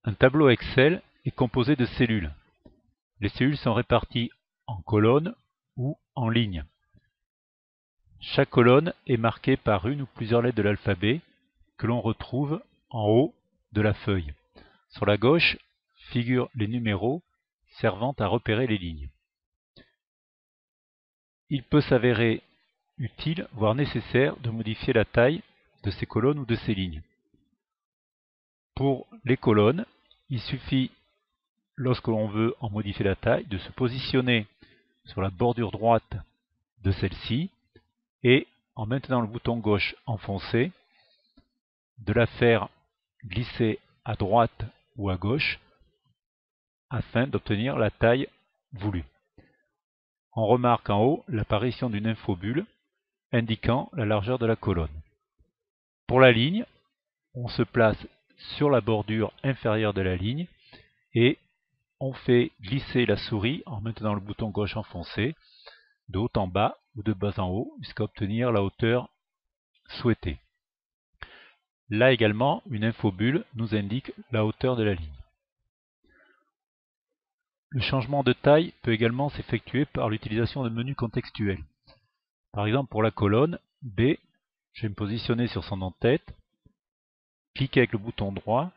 Un tableau Excel est composé de cellules. Les cellules sont réparties en colonnes ou en lignes. Chaque colonne est marquée par une ou plusieurs lettres de l'alphabet que l'on retrouve en haut de la feuille. Sur la gauche figurent les numéros servant à repérer les lignes. Il peut s'avérer utile, voire nécessaire, de modifier la taille de ces colonnes ou de ces lignes. Pour les colonnes, il suffit, lorsque l'on veut en modifier la taille, de se positionner sur la bordure droite de celle-ci et, en maintenant le bouton gauche enfoncé, de la faire glisser à droite ou à gauche afin d'obtenir la taille voulue. On remarque en haut l'apparition d'une infobulle indiquant la largeur de la colonne. Pour la ligne, on se place sur la bordure inférieure de la ligne et on fait glisser la souris en maintenant le bouton gauche enfoncé de haut en bas ou de bas en haut jusqu'à obtenir la hauteur souhaitée. Là également, une infobulle nous indique la hauteur de la ligne. Le changement de taille peut également s'effectuer par l'utilisation de menus contextuels. Par exemple, pour la colonne B, je vais me positionner sur son en-tête, cliquer avec le bouton droit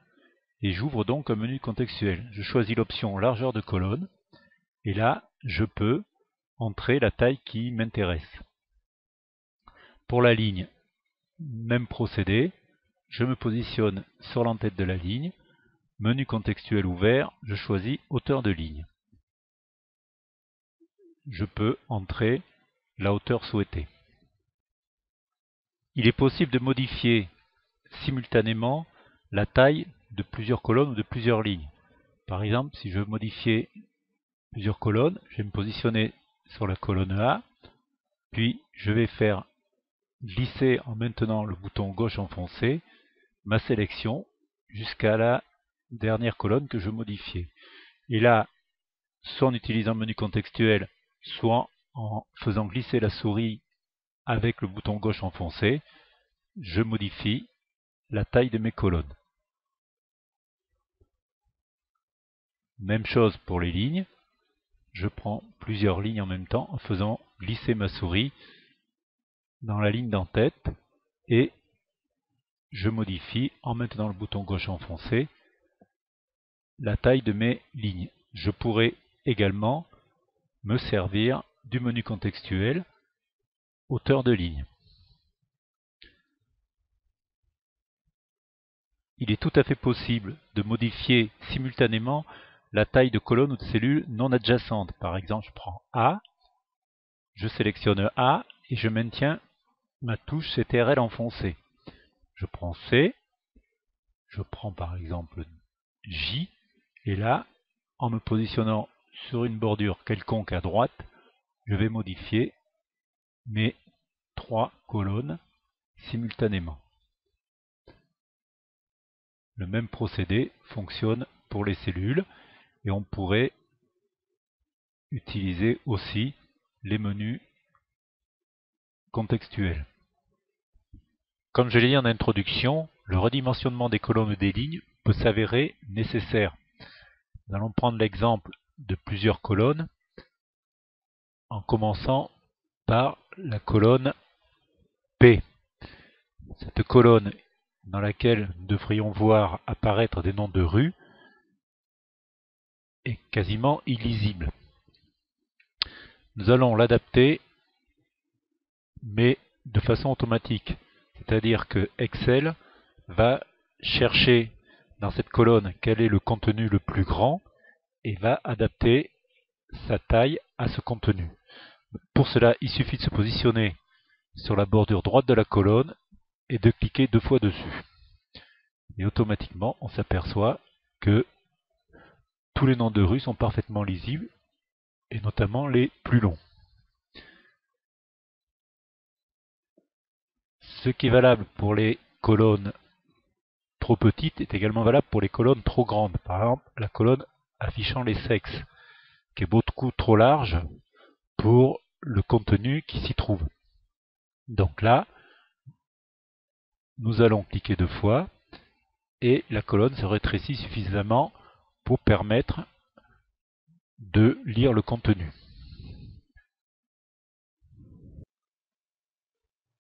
et j'ouvre donc un menu contextuel. Je choisis l'option largeur de colonne et là, je peux entrer la taille qui m'intéresse. Pour la ligne, même procédé, je me positionne sur l'en-tête de la ligne, menu contextuel ouvert, je choisis hauteur de ligne. Je peux entrer la hauteur souhaitée. Il est possible de modifier simultanément la taille de plusieurs colonnes ou de plusieurs lignes. Par exemple, si je veux modifier plusieurs colonnes, je vais me positionner sur la colonne A, puis je vais faire glisser en maintenant le bouton gauche enfoncé ma sélection jusqu'à la dernière colonne que je veux modifier. Et là, soit en utilisant le menu contextuel, soit en faisant glisser la souris avec le bouton gauche enfoncé, je modifie la taille de mes colonnes. Même chose pour les lignes, je prends plusieurs lignes en même temps en faisant glisser ma souris dans la ligne d'en-tête et je modifie en maintenant le bouton gauche enfoncé la taille de mes lignes. Je pourrais également me servir du menu contextuel hauteur de ligne. Il est tout à fait possible de modifier simultanément la taille de colonne ou de cellule non adjacente. Par exemple, je prends A, je sélectionne A et je maintiens ma touche CTRL enfoncée. Je prends C, je prends par exemple J, et là, en me positionnant sur une bordure quelconque à droite, je vais modifier mes 3 colonnes simultanément. Le même procédé fonctionne pour les cellules et on pourrait utiliser aussi les menus contextuels. Comme je l'ai dit en introduction, le redimensionnement des colonnes ou des lignes peut s'avérer nécessaire. Nous allons prendre l'exemple de plusieurs colonnes en commençant par la colonne P. Cette colonne dans laquelle nous devrions voir apparaître des noms de rues est quasiment illisible. Nous allons l'adapter, mais de façon automatique. C'est-à-dire que Excel va chercher dans cette colonne quel est le contenu le plus grand et va adapter sa taille à ce contenu. Pour cela, il suffit de se positionner sur la bordure droite de la colonne et de cliquer 2 fois dessus. Et automatiquement, on s'aperçoit que tous les noms de rues sont parfaitement lisibles, et notamment les plus longs. Ce qui est valable pour les colonnes trop petites est également valable pour les colonnes trop grandes. Par exemple, la colonne affichant les sexes, qui est beaucoup trop large pour le contenu qui s'y trouve. Donc là, nous allons cliquer 2 fois et la colonne se rétrécit suffisamment pour permettre de lire le contenu.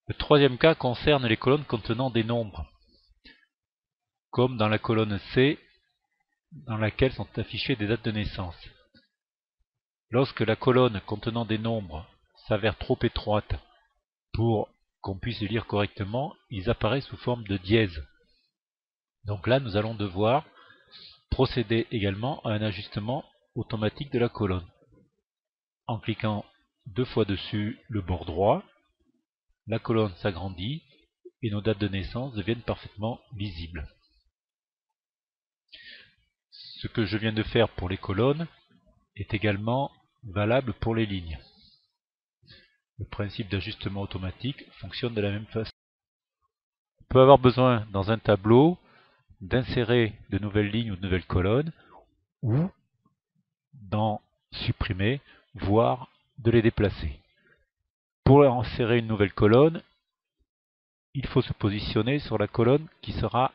Le troisième cas concerne les colonnes contenant des nombres, comme dans la colonne C, dans laquelle sont affichées des dates de naissance. Lorsque la colonne contenant des nombres s'avère trop étroite pour qu'on puisse les lire correctement, ils apparaissent sous forme de dièse. Donc là, nous allons devoir procéder également à un ajustement automatique de la colonne. En cliquant 2 fois dessus le bord droit, la colonne s'agrandit et nos dates de naissance deviennent parfaitement lisibles. Ce que je viens de faire pour les colonnes est également valable pour les lignes. Le principe d'ajustement automatique fonctionne de la même façon. On peut avoir besoin dans un tableau d'insérer de nouvelles lignes ou de nouvelles colonnes, ou d'en supprimer, voire de les déplacer. Pour insérer une nouvelle colonne, il faut se positionner sur la colonne qui sera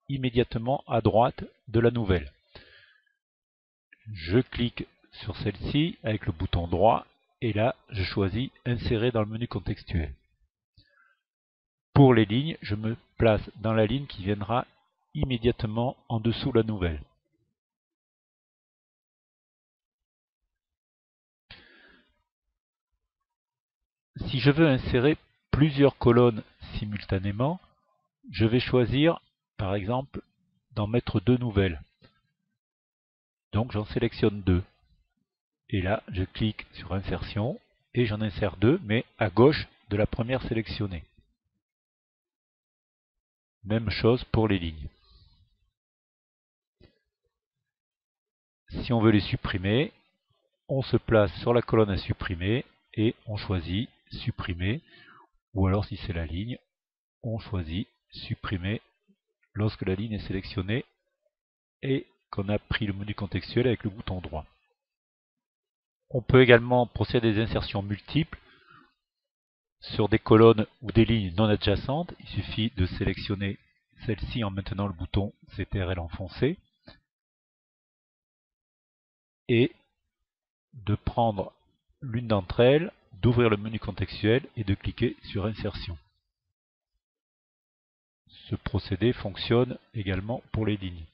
immédiatement à droite de la nouvelle. Je clique sur celle-ci avec le bouton droit et là je choisis insérer dans le menu contextuel. Pour les lignes, je me place dans la ligne qui viendra immédiatement en dessous la nouvelle. Si je veux insérer plusieurs colonnes simultanément, je vais choisir par exemple d'en mettre 2 nouvelles. Donc j'en sélectionne 2. Et là, je clique sur insertion et j'en insère 2, mais à gauche de la première sélectionnée. Même chose pour les lignes. Si on veut les supprimer, on se place sur la colonne à supprimer et on choisit supprimer. Ou alors si c'est la ligne, on choisit supprimer lorsque la ligne est sélectionnée et qu'on a pris le menu contextuel avec le bouton droit. On peut également procéder à des insertions multiples sur des colonnes ou des lignes non adjacentes. Il suffit de sélectionner celle-ci en maintenant le bouton CTRL enfoncé et de prendre l'une d'entre elles, d'ouvrir le menu contextuel et de cliquer sur insertion. Ce procédé fonctionne également pour les lignes.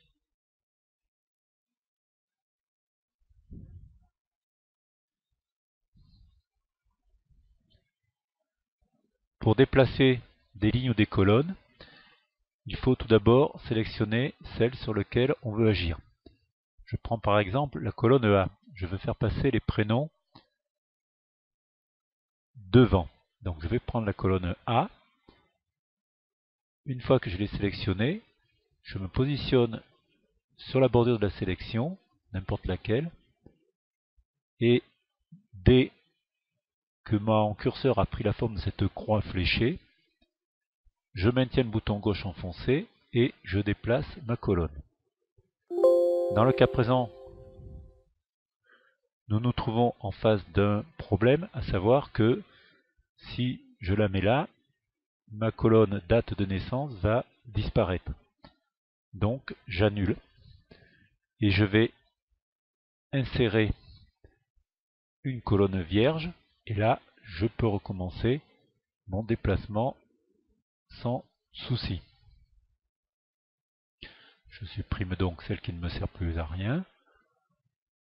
Pour déplacer des lignes ou des colonnes, il faut tout d'abord sélectionner celle sur laquelle on veut agir. Je prends par exemple la colonne A. Je veux faire passer les prénoms devant. Donc je vais prendre la colonne A. Une fois que je l'ai sélectionnée, je me positionne sur la bordure de la sélection, n'importe laquelle, et dès que mon curseur a pris la forme de cette croix fléchée, je maintiens le bouton gauche enfoncé et je déplace ma colonne. Dans le cas présent, nous nous trouvons en face d'un problème, à savoir que si je la mets là, ma colonne date de naissance va disparaître. Donc j'annule et je vais insérer une colonne vierge et là je peux recommencer mon déplacement sans souci. Je supprime donc celle qui ne me sert plus à rien.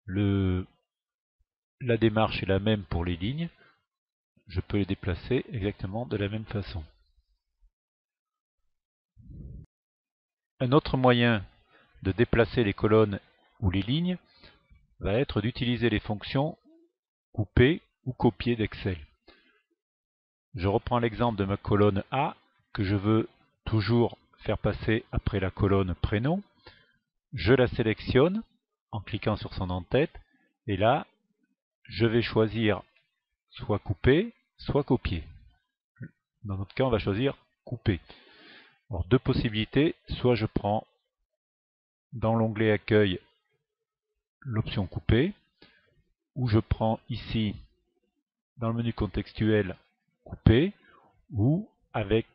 La démarche est la même pour les lignes. Je peux les déplacer exactement de la même façon. Un autre moyen de déplacer les colonnes ou les lignes va être d'utiliser les fonctions couper ou copier d'Excel. Je reprends l'exemple de ma colonne A que je veux toujours faire passer après la colonne prénom. Je la sélectionne en cliquant sur son en-tête et là je vais choisir soit couper, soit copier. Dans notre cas on va choisir couper. Alors, 2 possibilités, soit je prends dans l'onglet accueil l'option couper, ou je prends ici dans le menu contextuel couper, ou avec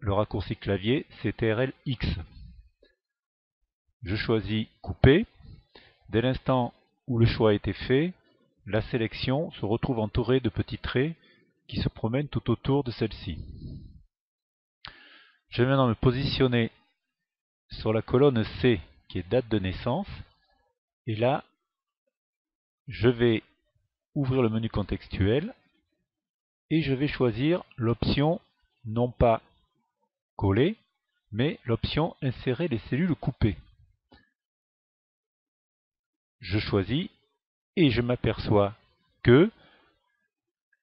le raccourci clavier CTRL X. Je choisis couper. Dès l'instant où le choix a été fait, la sélection se retrouve entourée de petits traits qui se promènent tout autour de celle-ci. Je vais maintenant me positionner sur la colonne C qui est date de naissance. Et là, je vais ouvrir le menu contextuel et je vais choisir l'option non pas coller, mais l'option insérer les cellules coupées. Je choisis et je m'aperçois que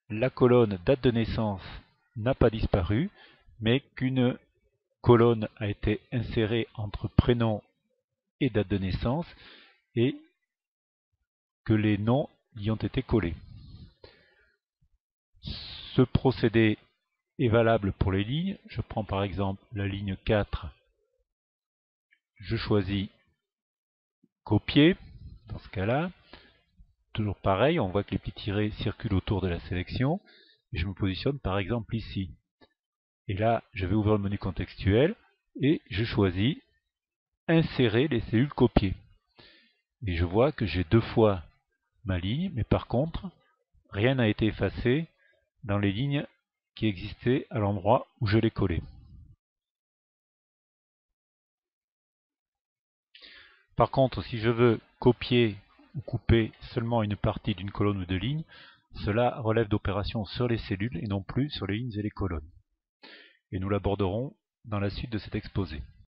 la colonne date de naissance n'a pas disparu, mais qu'une colonne a été insérée entre prénom et date de naissance et que les noms y ont été collés. Ce procédé est valable pour les lignes. Je prends par exemple la ligne 4. Je choisis copier. Dans ce cas-là, toujours pareil, on voit que les petits tirets circulent autour de la sélection. Et je me positionne par exemple ici. Et là, je vais ouvrir le menu contextuel et je choisis insérer les cellules copiées. Et je vois que j'ai deux fois ma ligne, mais par contre, rien n'a été effacé dans les lignes qui existaient à l'endroit où je l'ai collé. Par contre, si je veux copier ou couper seulement une partie d'une colonne ou de ligne, cela relève d'opérations sur les cellules et non plus sur les lignes et les colonnes. Et nous l'aborderons dans la suite de cet exposé.